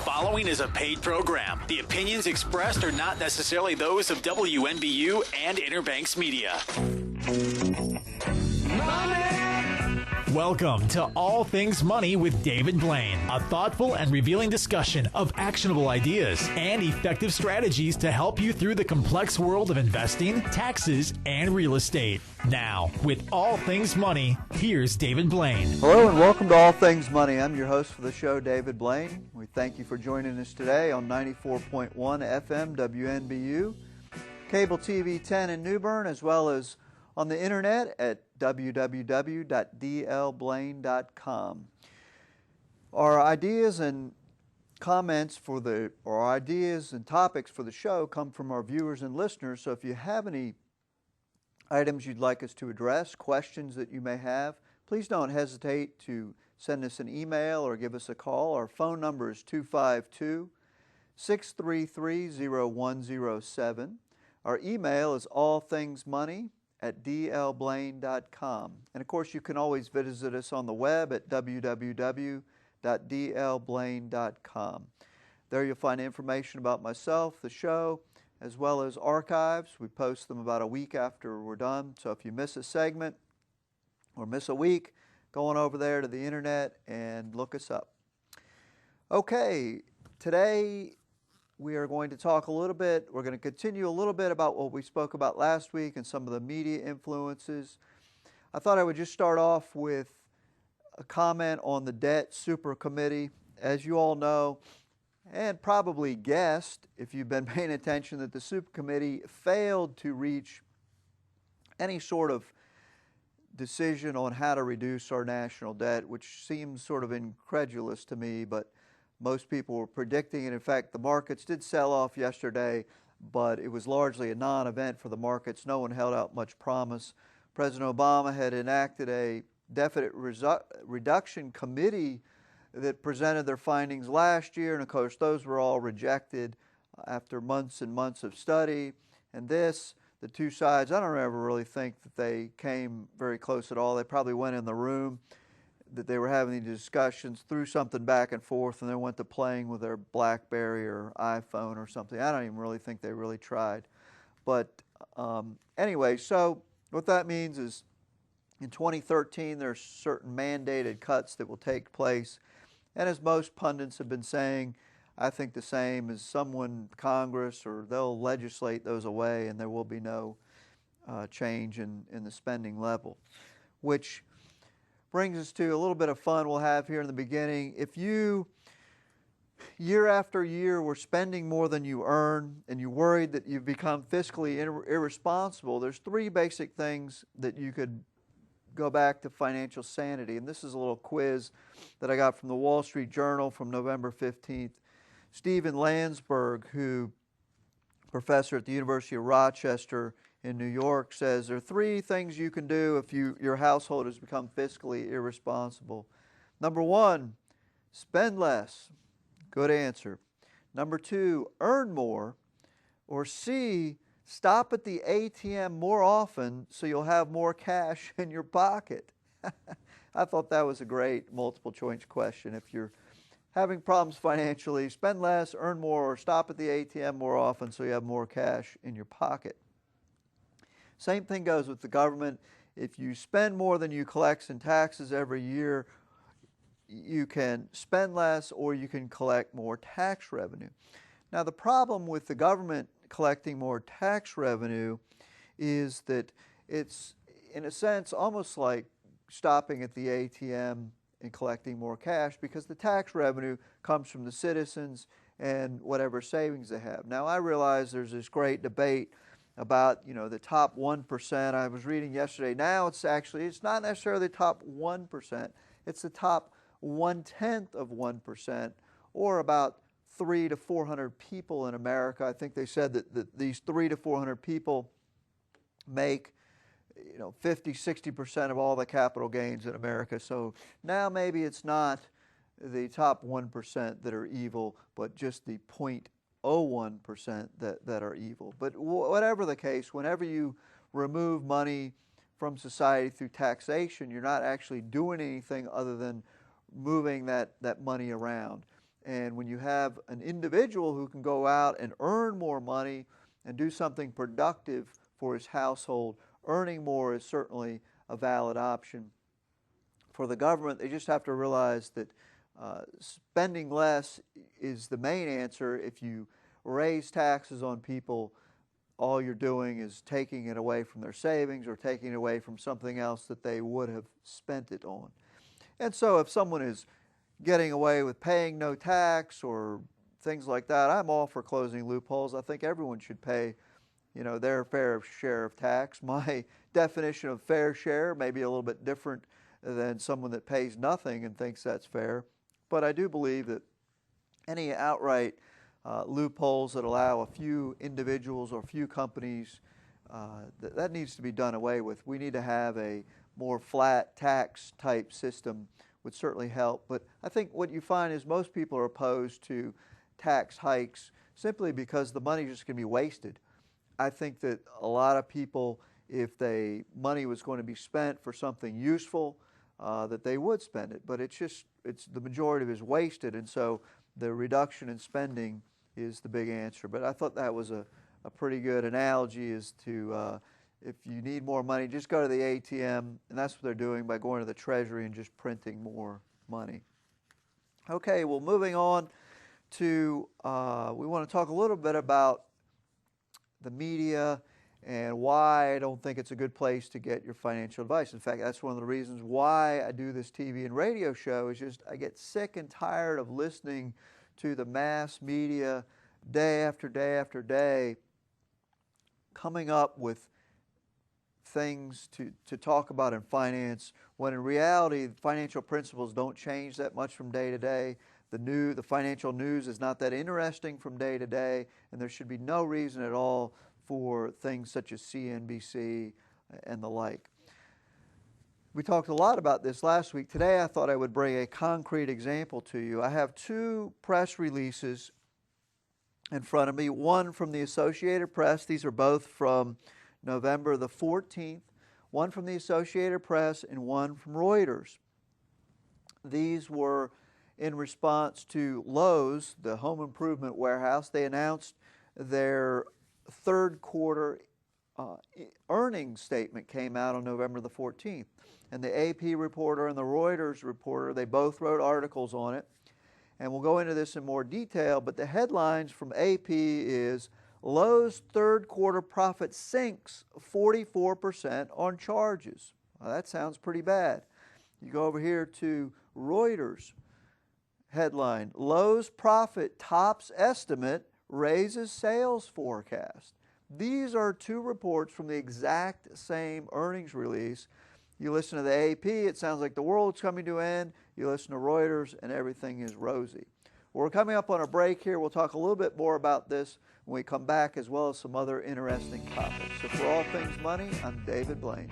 following is a paid program. The opinions expressed are not necessarily those of WNBU and Interbanks Media. Welcome to All Things Money with David Blain, a thoughtful and revealing discussion of actionable ideas and effective strategies to help you through the complex world of investing, taxes, and real estate. Now, with All Things Money, here's David Blain. Hello and welcome to All Things Money. I'm your host for the show, David Blain. We thank you for joining us today on 94.1 FM WNBU, cable TV 10 in New Bern, as well as on the internet at www.dlblain.com. Our ideas and comments or ideas and topics for the show come from our viewers and listeners. So if you have any items you'd like us to address, questions that you may have, please don't hesitate to send us an email or give us a call. Our phone number is 252-633-0107. Our email is allthingsmoney@dlblain.com. And of course, you can always visit us on the web at www.dlblain.com. There you'll find information about myself, the show, as well as archives. We post them about a week after we're done. So if you miss a segment or miss a week, go on over there to the internet and look us up. Okay, today we are going to talk a little bit, we're going to continue a little bit about what we spoke about last week and some of the media influences. I thought I would just start off with a comment on the debt super committee. As you all know, and probably guessed if you've been paying attention, that the super committee failed to reach any sort of decision on how to reduce our national debt, which seems sort of incredulous to me, but most people were predicting it. In fact, the markets did sell off yesterday, but it was largely a non-event for the markets. No one held out much promise. President Obama had enacted a deficit reduction committee that presented their findings last year, and of course those were all rejected after months and months of study. And the two sides, I don't ever really think that they came very close at all. They probably went in the room that they were having these discussions, threw something back and forth, and then went to playing with their BlackBerry or iPhone or something. I don't even really think they really tried. But anyway, so what that means is in 2013, there's certain mandated cuts that will take place. And as most pundits have been saying, I think the same as someone, Congress, or they'll legislate those away and there will be no change in the spending level, which brings us to a little bit of fun we'll have here in the beginning. If you, year after year, were spending more than you earn and you're worried that you've become fiscally irresponsible, there's three basic things that you could go back to financial sanity. And this is a little quiz that I got from the Wall Street Journal from November 15th. Stephen Landsberg, who professor at the University of Rochester in New York, says there are three things you can do if your household has become fiscally irresponsible. Number one, spend less. Good answer. Number two, earn more. Or C, stop at the ATM more often so you'll have more cash in your pocket. I thought that was a great multiple choice question. If you're having problems financially, spend less, earn more, or stop at the ATM more often so you have more cash in your pocket. Same thing goes with the government. If you spend more than you collect in taxes every year, you can spend less or you can collect more tax revenue. Now, the problem with the government collecting more tax revenue is that it's, in a sense, almost like stopping at the ATM and collecting more cash, because the tax revenue comes from the citizens and whatever savings they have. Now, I realize there's this great debate about, the top 1%. I was reading yesterday. Now it's not necessarily the top 1%. It's the top 1/10 of 1%, or about 300 to 400 people in America. I think they said that these 300 to 400 people make 50-60% of all the capital gains in America. So now maybe it's not the top 1% that are evil, but just the 0.01% that are evil. But whatever the case, whenever you remove money from society through taxation, you're not actually doing anything other than moving that money around. And when you have an individual who can go out and earn more money and do something productive for his household, earning more is certainly a valid option. For the government, they just have to realize that spending less is the main answer. If you raise taxes on people, all you're doing is taking it away from their savings or taking it away from something else that they would have spent it on. And so if someone is getting away with paying no tax or things like that, I'm all for closing loopholes. I think everyone should pay, their fair share of tax. My definition of fair share may be a little bit different than someone that pays nothing and thinks that's fair. But I do believe that any outright loopholes that allow a few individuals or a few companies, that needs to be done away with. We need to have a more flat tax type system would certainly help. But I think what you find is most people are opposed to tax hikes simply because the money is just going to be wasted. I think that a lot of people, if money was going to be spent for something useful, that they would spend it. But it's the majority of it is wasted, and so the reduction in spending is the big answer. But I thought that was a pretty good analogy as to if you need more money, just go to the ATM, and that's what they're doing by going to the Treasury and just printing more money. Okay, well, moving on to, we want to talk a little bit about the media and why I don't think it's a good place to get your financial advice. In fact, that's one of the reasons why I do this TV and radio show, is just I get sick and tired of listening to the mass media day after day after day coming up with things to talk about in finance, when in reality financial principles don't change that much from day to day. The financial news is not that interesting from day to day, and there should be no reason at all for things such as CNBC and the like. We talked a lot about this last week. Today I thought I would bring a concrete example to you. I have two press releases in front of me, one from the Associated Press. These are both from November the 14th, one from the Associated Press and one from Reuters. These were in response to Lowe's, the home improvement warehouse. They announced their third quarter earnings statement came out on November the 14th. And the AP reporter and the Reuters reporter, they both wrote articles on it. And we'll go into this in more detail, but the headlines from AP is Lowe's third quarter profit sinks 44% on charges. Well, that sounds pretty bad. You go over here to Reuters headline, Lowe's profit tops estimate, raises sales forecast. These are two reports from the exact same earnings release. You listen to the AP, it sounds like the world's coming to an end. You listen to Reuters, and everything is rosy. We're coming up on a break here. We'll talk a little bit more about this when we come back, as well as some other interesting topics. So for All Things Money, I'm David Blain.